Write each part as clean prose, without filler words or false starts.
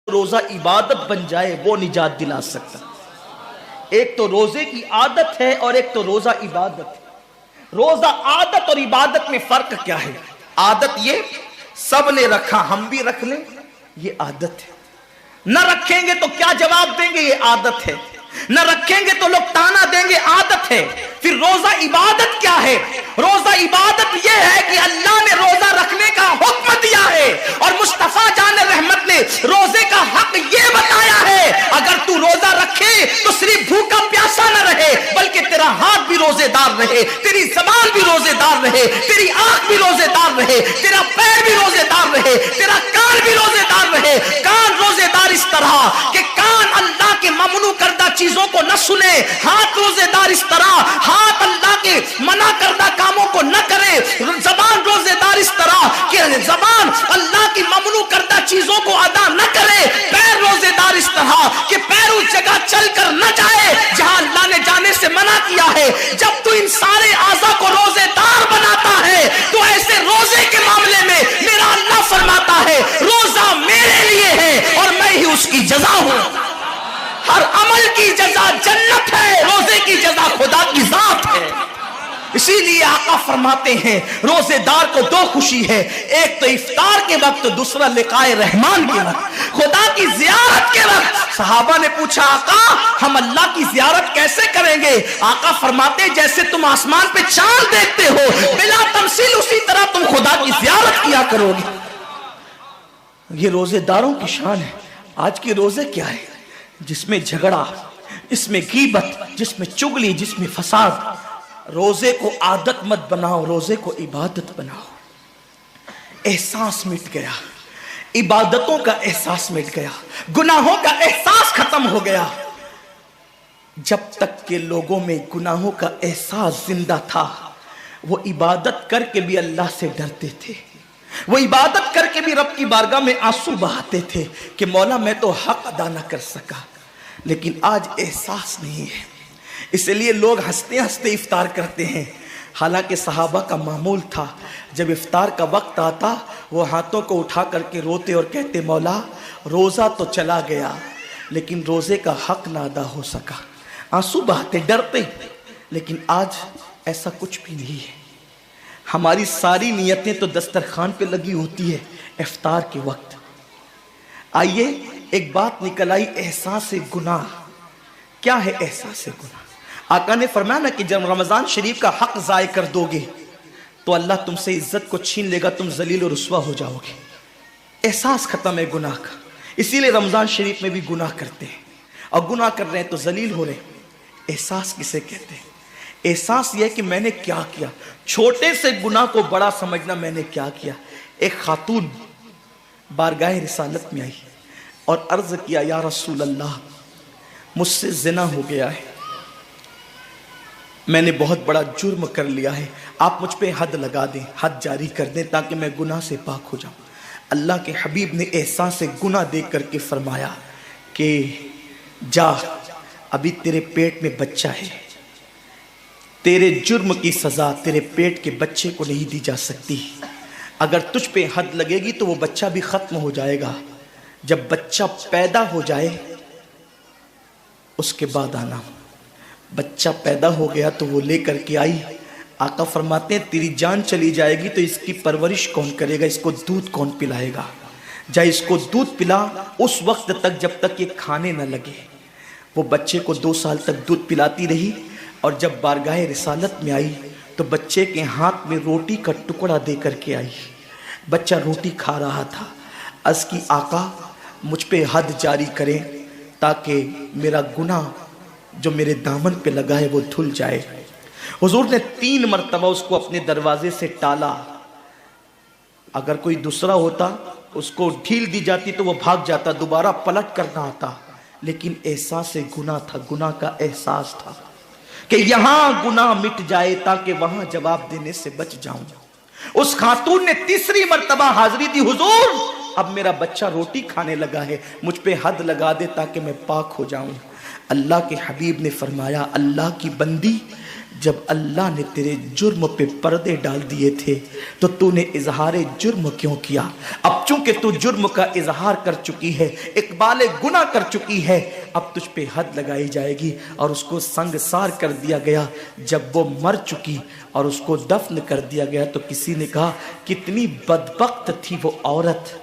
روزہ عبادت بن جائے وہ نجات دلا سکتا. ایک تو روزے کی عادت ہے اور ایک تو روزہ عبادت ہے. روزہ عادت اور عبادت میں فرق کیا ہے؟ عادت یہ سب نے رکھا ہم بھی رکھ لیں، یہ عادت ہے. نہ رکھیں گے تو کیا جواب دیں گے، یہ عادت ہے. نہ رکھیں گے تو لوگ تانا دیں گے، عادت ہے. پھر روزہ عبادت کیا ہے؟ روزہ عبادت یہ ہے کہ اللہ نے روزہ رکھنے کا حکم دیا ہے اور مصطفیٰ جان رحمت نے روزے کا حق یہ بتایا ہے اگر تو روزہ رکھے تو صرف بھوکا پیاسا نہ رہے بلکہ تیرا ہاتھ بھی روزے دار رہے، تیری زبان بھی روزے دار رہے، تیری آنکھ بھی روزے دار رہے، تیرا پیر بھی روزے دار رہے، تیرا کان بھی روزے دار رہے. کان روزے دار اس طرح کہ کان اللہ کے ممنوع کردہ چیزوں کو نہ سنے، ہاتھ روزے دار اس طرح ہاتھ اللہ کے منع کردہ کاموں کو نہ کرے، زبان روزے دار اس طرح کہ زبان اللہ کی ممنوع کردہ چیزوں کو ادا نہ کرے، پیر روزے دار اس طرح کہ پیر اس جگہ چل کر نہ جائے جہاں اللہ نے جانے سے منع کیا ہے. جب تو ان سارے اعضاء کو روزے دار بناتا ہے تو ایسے روزے کے معاملے میں میرا اللہ فرماتا ہے روزہ میرے لیے ہے اور میں ہی اس کی جزا ہوں. ہر عمل کی جزا جنت ہے، روزے کی جزا خدا کی ذات ہے. اسی لیے آقا فرماتے ہیں روزے دار کو دو خوشی ہے، ایک تو افطار کے وقت، دوسرا لقائے رحمان کے وقت، خدا کی زیارت کے وقت. صحابہ نے پوچھا آقا ہم اللہ کی زیارت کیسے کریں گے؟ آقا فرماتے جیسے تم آسمان پہ چاند دیکھتے ہو بلا تمثیل اسی طرح تم خدا کی زیارت کیا کرو گے. یہ روزے داروں کی شان ہے. آج کے روزے کیا ہے؟ جس میں جھگڑا، جس میں غیبت، جس میں چگلی، جس میں فساد. روزے کو عادت مت بناؤ، روزے کو عبادت بناؤ. احساس مٹ گیا، عبادتوں کا احساس مٹ گیا، گناہوں کا احساس ختم ہو گیا. جب تک کہ لوگوں میں گناہوں کا احساس زندہ تھا وہ عبادت کر کے بھی اللہ سے ڈرتے تھے، وہ عبادت کر کے بھی رب کی بارگاہ میں آنسو بہاتے تھے کہ مولا میں تو حق ادا نہ کر سکا. لیکن آج احساس نہیں ہے، اس لیے لوگ ہنستے ہنستے افطار کرتے ہیں. حالانکہ صحابہ کا معمول تھا جب افطار کا وقت آتا وہ ہاتھوں کو اٹھا کر کے روتے اور کہتے مولا روزہ تو چلا گیا لیکن روزے کا حق نہ ادا ہو سکا. آنسو بہاتے، ڈرتے. لیکن آج ایسا کچھ بھی نہیں ہے. ہماری ساری نیتیں تو دسترخوان پہ لگی ہوتی ہے افطار کے وقت. آئیے ایک بات نکل آئی، احساس گناہ. کیا ہے احساس گناہ؟ آقا نے فرمایا نا کہ جب رمضان شریف کا حق ضائع کر دو گے تو اللہ تم سے عزت کو چھین لے گا، تم ذلیل و رسوا ہو جاؤ گے. احساس ختم ہے گناہ کا. اسی لیے رمضان شریف میں بھی گناہ کرتے ہیں اور گناہ کر رہے ہیں تو ذلیل ہو رہے ہیں. احساس کسے کہتے ہیں؟ احساس یہ ہے کہ میں نے کیا کیا. چھوٹے سے گناہ کو بڑا سمجھنا میں نے کیا کیا. ایک خاتون بارگاہ رسالت میں آئی اور عرض کیا یا رسول اللہ مجھ سے زنا ہو گیا ہے، میں نے بہت بڑا جرم کر لیا ہے، آپ مجھ پہ حد لگا دیں، حد جاری کر دیں تاکہ میں گناہ سے پاک ہو جاؤں. اللہ کے حبیب نے احساس گناہ دیکھ کر کے فرمایا کہ جا ابھی تیرے پیٹ میں بچہ ہے، تیرے جرم کی سزا تیرے پیٹ کے بچے کو نہیں دی جا سکتی. اگر تجھ پہ حد لگے گی تو وہ بچہ بھی ختم ہو جائے گا. جب بچہ پیدا ہو جائے اس کے بعد آنا. بچہ پیدا ہو گیا تو وہ لے کر کے آئی. آقا فرماتے ہیں تیری جان چلی جائے گی تو اس کی پرورش کون کرے گا، اس کو دودھ کون پلائے گا؟ جا اس کو دودھ پلا اس وقت تک جب تک یہ کھانے نہ لگے. وہ بچے کو 2 سال تک دودھ پلاتی رہی اور جب بارگاہ رسالت میں آئی تو بچے کے ہاتھ میں روٹی کا ٹکڑا دے کر کے آئی. بچہ روٹی کھا رہا تھا. عرض کی آقا مجھ پہ حد جاری کریں تاکہ میرا گناہ جو میرے دامن پہ لگا ہے وہ دھل جائے. حضور نے 3 مرتبہ اس کو اپنے دروازے سے ٹالا. اگر کوئی دوسرا ہوتا اس کو ڈھیل دی جاتی تو وہ بھاگ جاتا، دوبارہ پلٹ کرنا آتا. لیکن احساس گناہ تھا، گناہ کا احساس تھا کہ یہاں گناہ مٹ جائے تاکہ وہاں جواب دینے سے بچ جاؤں. اس خاتون نے 3 مرتبہ حاضری دی، حضور اب میرا بچہ روٹی کھانے لگا ہے، مجھ پہ حد لگا دے تاکہ میں پاک ہو جاؤں. اللہ کے حبیب نے فرمایا اللہ کی بندی جب اللہ نے تیرے جرم پہ پردے ڈال دیے تھے تو تو نے اظہار جرم کیوں کیا؟ اب چونکہ تو جرم کا اظہار کر چکی ہے، اقبال گناہ کر چکی ہے، اب تجھ پہ حد لگائی جائے گی اور اس کو سنگسار کر دیا گیا۔ جب وہ مر چکی اور اس کو دفن کر دیا گیا تو کسی نے کہا کتنی بدبخت تھی وہ عورت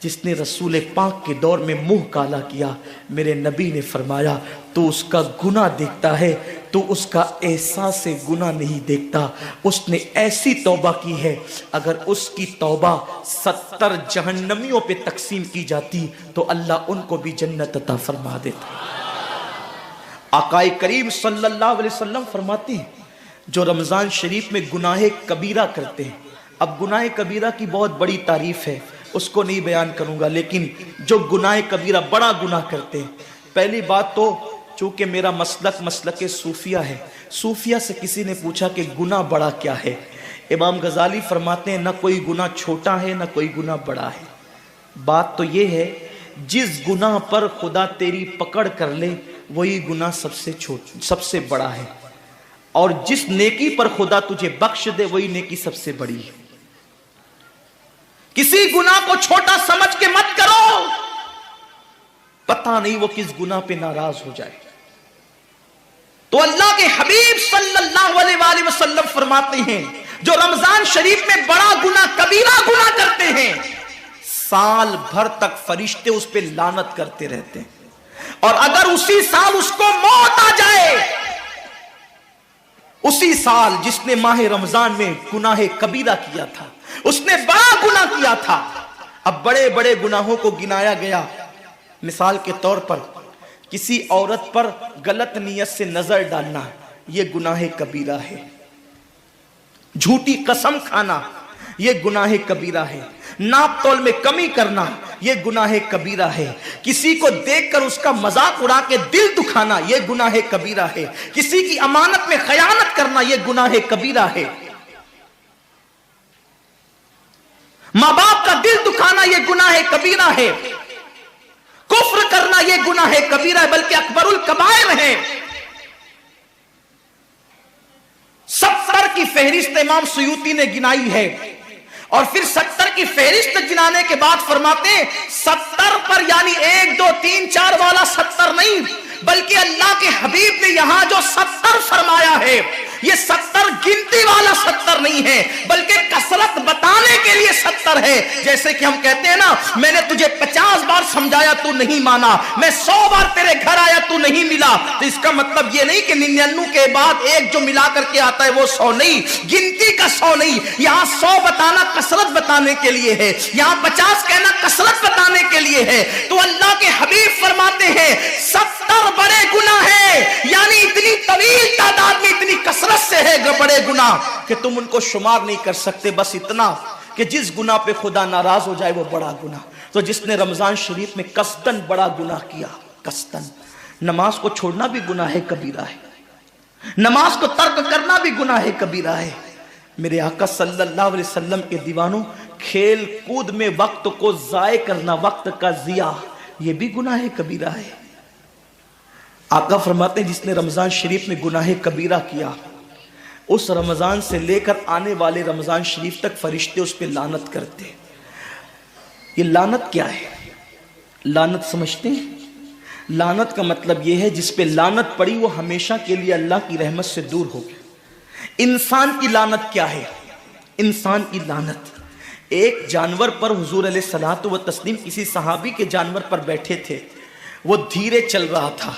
جس نے رسول پاک کے دور میں منہ کالا کیا۔ میرے نبی نے فرمایا تو اس کا گناہ دیکھتا ہے، تو اس کا احساس گناہ نہیں دیکھتا۔ اس نے ایسی توبہ کی ہے، اگر اس کی توبہ 70 جہنمیوں پہ تقسیم کی جاتی تو اللہ ان کو بھی جنت عطا فرما دیتا۔ آقا کریم صلی اللہ علیہ وسلم فرماتے ہیں جو رمضان شریف میں گناہ کبیرہ کرتے ہیں، اب گناہ کبیرہ کی بہت بڑی تعریف ہے، اس کو نہیں بیان کروں گا، لیکن جو گناہ کبیرہ بڑا گناہ کرتے ہیں، پہلی بات تو چونکہ میرا مسلک صوفیہ ہے، صوفیہ سے کسی نے پوچھا کہ گناہ بڑا کیا ہے؟ امام غزالی فرماتے ہیں نہ کوئی گناہ چھوٹا ہے نہ کوئی گناہ بڑا ہے، بات تو یہ ہے جس گناہ پر خدا تیری پکڑ کر لے وہی گناہ سب سے بڑا ہے، اور جس نیکی پر خدا تجھے بخش دے وہی نیکی سب سے بڑی ہے۔ کسی گناہ کو چھوٹا سمجھ کے مت کرو، پتہ نہیں وہ کس گناہ پہ ناراض ہو جائے۔ تو اللہ کے حبیب صلی اللہ علیہ وآلہ وسلم فرماتے ہیں جو رمضان شریف میں بڑا گناہ کبیرہ گناہ کرتے ہیں، سال بھر تک فرشتے اس پہ لعنت کرتے رہتے ہیں، اور اگر اسی سال اس کو موت آ جائے، اسی سال جس نے ماہ رمضان میں گناہ کبیرہ کیا تھا، اس نے بڑا گناہ کیا تھا، اب بڑے بڑے گناہوں کو گنایا گیا۔ مثال کے طور پر کسی عورت پر غلط نیت سے نظر ڈالنا یہ گناہ کبیرہ ہے، جھوٹی قسم کھانا یہ گناہ کبیرہ ہے، ناپ تول میں کمی کرنا یہ گناہ کبیرہ ہے، کسی کو دیکھ کر اس کا مذاق اڑا کے دل دکھانا یہ گناہ کبیرہ ہے، کسی کی امانت میں خیانت کرنا یہ گناہ کبیرہ ہے، ماں باپ کا دل دکھانا یہ گناہ کبیرہ ہے، کفر کرنا یہ گناہ کبیرہ ہے، بلکہ اکبر الکبائر ہے۔ 70 کی فہرست امام سیوطی نے گنائی ہے، اور پھر 70 کی فہرست گنانے کے بعد فرماتے ہیں 70 پر یعنی 1 2 3 4 والا 70 نہیں، بلکہ اللہ کے حبیب نے یہاں جو 70 فرمایا ہے یہ 70 گنتی والا 70 نہیں ہے، بلکہ کثرت بتانے کے لیے 70 ہے۔ جیسے کہ ہم کہتے ہیں نا میں نے تجھے 50 بار سمجھایا تو نہیں مانا، میں 100 بار تیرے گھر آیا تو نہیں ملا، تو اس کا مطلب یہ نہیں کہ 99 کے بعد ایک جو ملا کر کے آتا ہے وہ 100 نہیں، گنتی کا 100 نہیں، یہاں 100 بتانا کثرت بتانے کے لیے ہے، یہاں 50 کہنا کثرت بتانے کے لیے ہے۔ تو اللہ کے حبیب فرماتے ہیں 70 بڑے گناہ ہیں، یعنی اتنی طویل تعداد میں اتنی کثرت سے ہے بڑے گناہ کہ تم ان کو شمار نہیں کر سکتے، بس اتنا کہ جس گناہ پہ خدا ناراض ہو جائے وہ بڑا گناہ۔ تو جس نے رمضان شریف میں قصدن بڑا گناہ کیا، قصدن، نماز کو چھوڑنا بھی گناہ کبیرہ ہے، نماز کو ترک کرنا بھی گناہ کبیرہ ہے۔ میرے آقا صلی اللہ علیہ وسلم کے دیوانوں، کھیل کود میں وقت کو ضائع کرنا، وقت کا ضیاع، یہ بھی گناہ کبیرہ ہے۔ آقا فرماتے ہیں جس نے رمضان شریف میں گناہ کبیرہ کیا، اس رمضان سے لے کر آنے والے رمضان شریف تک فرشتے اس پہ لعنت کرتے۔ یہ لعنت کیا ہے؟ لعنت سمجھتے ہیں؟ لعنت کا مطلب یہ ہے جس پہ لعنت پڑی وہ ہمیشہ کے لیے اللہ کی رحمت سے دور ہو گیا۔ انسان کی لعنت کیا ہے؟ انسان کی لعنت، ایک جانور پر حضور علیہ الصلوۃ والتسلیم کسی صحابی کے جانور پر بیٹھے تھے، وہ دھیرے چل رہا تھا،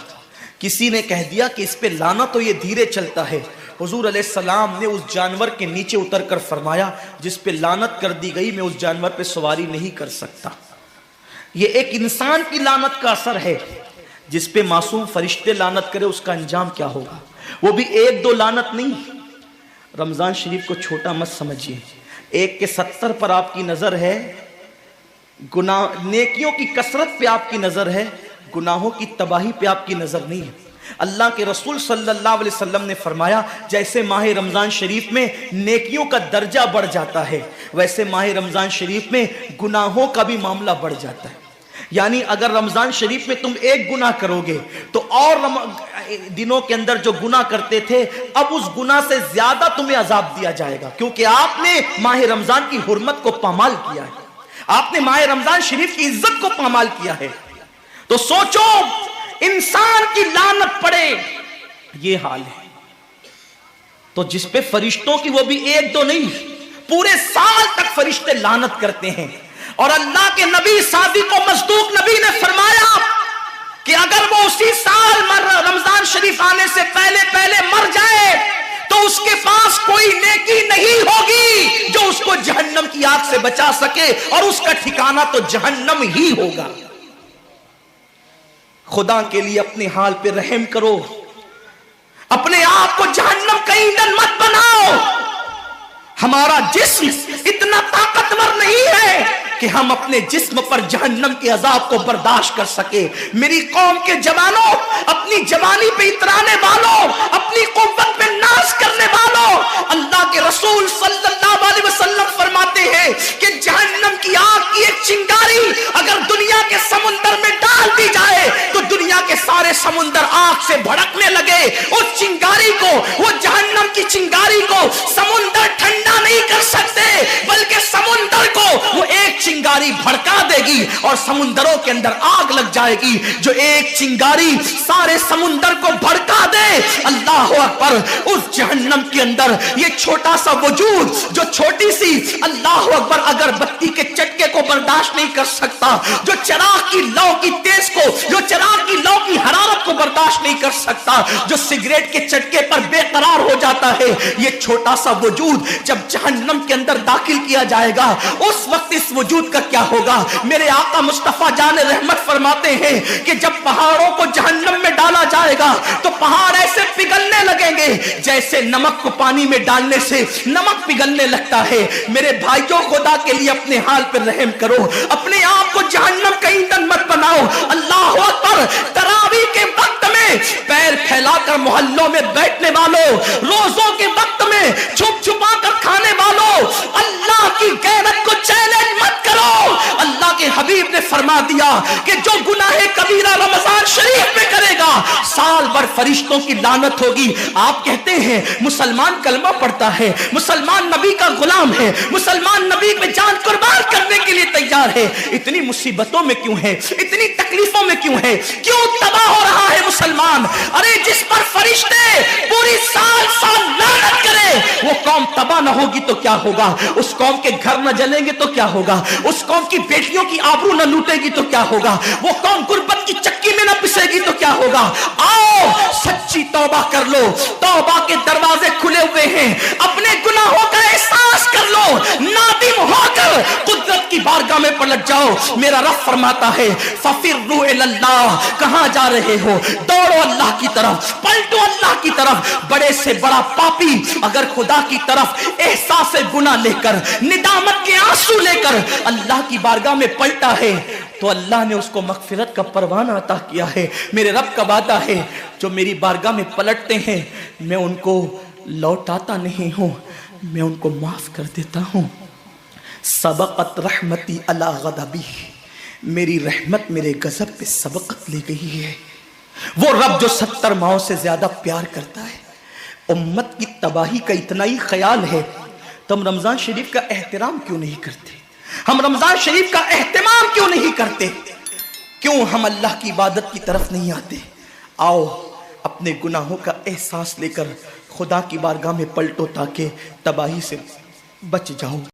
کسی نے کہہ دیا کہ اس پہ لعنت تو یہ دھیرے چلتا ہے۔ حضور علیہ السلام نے اس جانور کے نیچے اتر کر فرمایا جس پہ لعنت کر دی گئی میں اس جانور پہ سواری نہیں کر سکتا۔ یہ ایک انسان کی لعنت کا اثر ہے، جس پہ معصوم فرشتے لعنت کرے اس کا انجام کیا ہوگا؟ وہ بھی 1 2 لعنت نہیں۔ رمضان شریف کو چھوٹا مت سمجھیے، 1 کے 70 پر آپ کی نظر ہے، گناہ نیکیوں کی کثرت پہ آپ کی نظر ہے، گناہوں کی تباہی پہ آپ کی نظر نہیں ہے۔ اللہ کے رسول صلی اللہ علیہ وسلم نے فرمایا جیسے ماہ رمضان شریف میں نیکیوں کا درجہ بڑھ جاتا ہے، ویسے ماہ رمضان شریف میں گناہوں کا بھی معاملہ بڑھ جاتا ہے۔ یعنی اگر رمضان شریف میں تم 1 گناہ کرو گے تو اور دنوں کے اندر جو گناہ کرتے تھے اب اس گناہ سے زیادہ تمہیں عذاب دیا جائے گا، کیونکہ آپ نے ماہ رمضان کی حرمت کو پامال کیا ہے، آپ نے ماہ رمضان شریف کی عزت کو پامال کیا ہے۔ تو سوچو انسان کی لعنت پڑے، یہ حال ہے تو جس پہ فرشتوں کی، وہ بھی ایک دو نہیں، پورے سال تک فرشتے لعنت کرتے ہیں۔ اور اللہ کے نبی صادق و مصدوق نبی نے فرمایا کہ اگر وہ اسی سال رمضان شریف آنے سے پہلے مر جائے تو اس کے پاس کوئی نیکی نہیں ہوگی جو اس کو جہنم کی آگ سے بچا سکے، اور اس کا ٹھکانہ تو جہنم ہی ہوگا۔ خدا کے لیے اپنے حال پہ رحم کرو، اپنے آپ کو جہنم کا ایندھن مت بناؤ۔ ہمارا جسم اتنا طاقتور نہیں ہے کہ ہم اپنے جسم پر جہنم کے عذاب کو برداشت کر سکے۔ میری قوم کے جوانوں، اپنی جوانی پہ اترانے والوں، اپنی قوت پہ ناز کرنے والوں، اللہ کے رسول صلی اللہ علیہ وسلم فرماتے ہیں کہ جہنم کی آگ کی ایک چنگاری اگر دنیا کے سمندر میں ڈال دی جائے تو دنیا کے سارے سمندر آگ سے بھڑکنے لگے۔ اس چنگاری کو، وہ جہنم کی چنگاری کو سمندر ٹھنڈا نہیں کر سکتے، بلکہ سمندر کو وہ ایک چنگاری بھڑکا دے گی اور سمندروں کے اندر آگ لگ جائے گی۔ جو ایک چنگاری سارے سمندر کو بھڑکا دے، اللہ اکبر، اس جہنم کے اندر یہ چھوٹا سا وجود جو چھوٹی سی، اللہ اکبر، اگر بتی کے چٹکے کو برداشت نہیں کر سکتا، جو چراغ کی لو کی تیز کو، جو چراغ کی لو کی حرارت کو برداشت نہیں کر سکتا، جو سگریٹ کے چٹکے پر بے قرار ہو جاتا ہے، یہ چھوٹا سا وجود جب جہنم کے اندر داخل کیا جائے گا اس وقت اس وجود کا کیا ہوگا؟ میرے آقا مصطفیٰ جان رحمت فرماتے ہیں کہ جب پہاڑوں کو جہنم میں ڈالا جائے گا تو پہاڑ ایسے پگھلنے لگیں گے جیسے نمک کو پانی میں ڈالنے سے نمک پگھلنے لگتا ہے۔ میرے بھائیوں، خدا کے لیے اپنے حال پر رحم کرو، اپنے آپ کو جہنم کا ایندھن مت بناؤ۔ اللہ اکبر، تراویح کے وقت میں پیر پھیلا کر محلوں میں بیٹھنے والوں، روزوں کے وقت میں چھپ چھپا کر کھانے والوں، اللہ کی غیرت کو چیلنج مت کرو۔ اللہ کے حبیب نے فرما دیا کہ جو گناہ کبیرہ رمضان شریف میں کرے گا سال بھر فرشتوں کی لعنت ہوگی۔ آپ کہتے ہیں مسلمان کلمہ پڑھتا ہے، مسلمان نبی کا غلام ہے، مسلمان نبی پہ جان قربان کرنے کے لیے تیار ہے، اتنی مصیبتوں میں کیوں ہے، اتنی تکلیفوں میں کیوں ہے، کیوں تباہ ہو رہا ہے مسلمان؟ ارے جس پر فرشتے پوری سال لعنت کرے وہ قوم تباہ نہ ہوگی تو کیا ہوگا؟ اس قوم کے گھر نہ جلیں گے تو کیا ہوگا؟ اس قوم کی بیٹیوں کی آبرو نہ لوٹے گی تو کیا ہوگا؟ وہ قوم غربت کی چکی میں نہ پسے گی تو کیا ہوگا؟ آؤ سچی توبہ کر لو، توبہ کے دروازے کھلے ہوئے ہیں، اپنے گناہوں کا احساس کر لو، نادم ہو کر قدرت کی بارگاہ میں پلٹ جاؤ۔ میرا رب فرماتا ہے فَفِرُّوا إِلَى اللَّهِ، کہاں جا رہے ہو؟ دوڑو اللہ کی طرف، پلٹو اللہ کی طرف۔ بڑے سے بڑا پاپی اگر خدا کی طرف احساس گناہ لے کر، ندامت کے آنسو لے کر اللہ کی بارگاہ میں پلٹا ہے تو اللہ نے اس کو مغفرت کا پروانہ عطا کیا ہے۔ میرے رب کا وعدہ ہے جو میری بارگاہ میں پلٹتے ہیں میں ان کو لوٹاتا نہیں ہوں، میں ان کو معاف کر دیتا ہوں۔ سبقت رحمتی علی غضبی، میری رحمت میرے غضب پہ سبقت لے گئی ہے۔ وہ رب جو 70 ماؤں سے زیادہ پیار کرتا ہے، امت کی تباہی کا اتنا ہی خیال ہے تو ہم رمضان شریف کا احترام کیوں نہیں کرتے؟ ہم رمضان شریف کا اہتمام کیوں نہیں کرتے؟ کیوں ہم اللہ کی عبادت کی طرف نہیں آتے؟ آؤ اپنے گناہوں کا احساس لے کر خدا کی بارگاہ میں پلٹو تاکہ تباہی سے بچ جاؤ۔